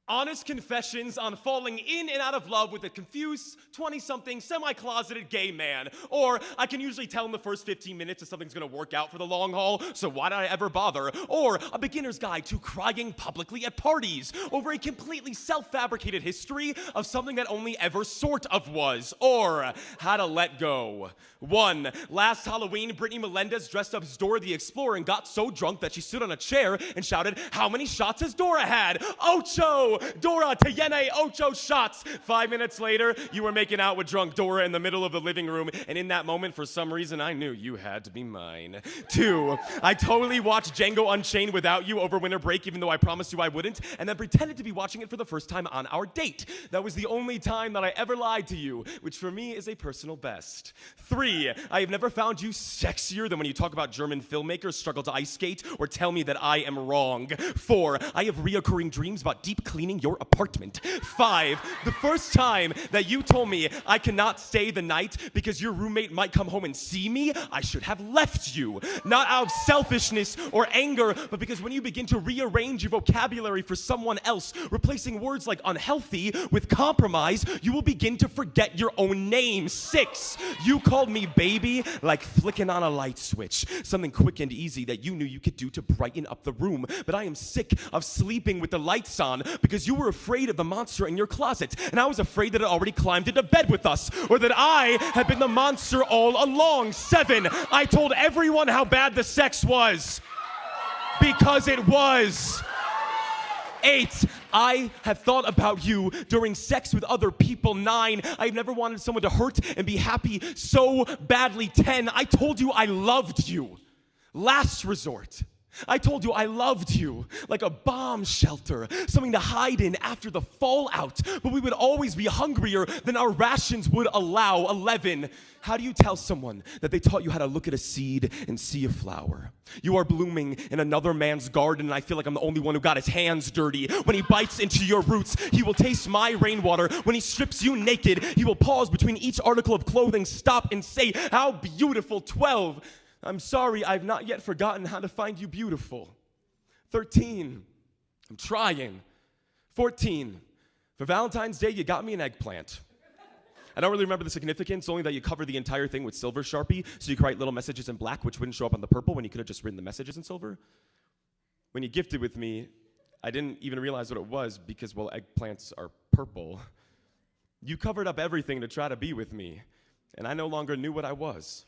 Honest confessions on falling in and out of love with a confused 20-something semi-closeted gay man. Or I can usually tell in the first 15 minutes if something's gonna work out for the long haul, so why did I ever bother? Or a beginner's guide to crying publicly at parties over a completely self-fabricated history of something that only ever sort of was. Or how to let go. 1. Last Halloween, Brittany Melendez dressed up as Dora the Explorer and got so drunk that she stood on a chair and shouted, "How many shots has Dora had? Ocho! Dora, tiene ocho shots." 5 minutes later, you were making out with drunk Dora in the middle of the living room, and in that moment, for some reason, I knew you had to be mine. 2. I totally watched Django Unchained without you over winter break, even though I promised you I wouldn't, and then pretended to be watching it for the first time on our date. That was the only time that I ever lied to you, which for me is a personal best. 3. I have never found you sexier than when you talk about German filmmakers struggle to ice skate or tell me that I am wrong. 4. I have reoccurring dreams about deep cleaning your apartment. 5. The first time that you told me I cannot stay the night because your roommate might come home and see me, I should have left you. Not out of selfishness or anger, but because when you begin to rearrange your vocabulary for someone else, replacing words like unhealthy with compromise, you will begin to forget your own name. 6. You called me baby like flicking on a light switch. Something quick and easy that you knew you could do to brighten up the room. But I am sick of sleeping with the lights on because you were afraid of the monster in your closet, and I was afraid that it already climbed into bed with us, or that I had been the monster all along. 7. I told everyone how bad the sex was, because it was. 8. I have thought about you during sex with other people. 9. I've never wanted someone to hurt and be happy so badly. 10. I told you I loved you. Last resort. I told you I loved you like a bomb shelter, something to hide in after the fallout, but we would always be hungrier than our rations would allow. 11. How do you tell someone that they taught you how to look at a seed and see a flower? You are blooming in another man's garden, and I feel like I'm the only one who got his hands dirty. When he bites into your roots, he will taste my rainwater. When he strips you naked, he will pause between each article of clothing, stop and say, "How beautiful." 12. I'm sorry, I've not yet forgotten how to find you beautiful. 13. I'm trying. 14. For Valentine's Day, you got me an eggplant. I don't really remember the significance, only that you covered the entire thing with silver Sharpie, so you could write little messages in black, which wouldn't show up on the purple when you could have just written the messages in silver. When you gifted with me, I didn't even realize what it was because, well, eggplants are purple. You covered up everything to try to be with me, and I no longer knew what I was.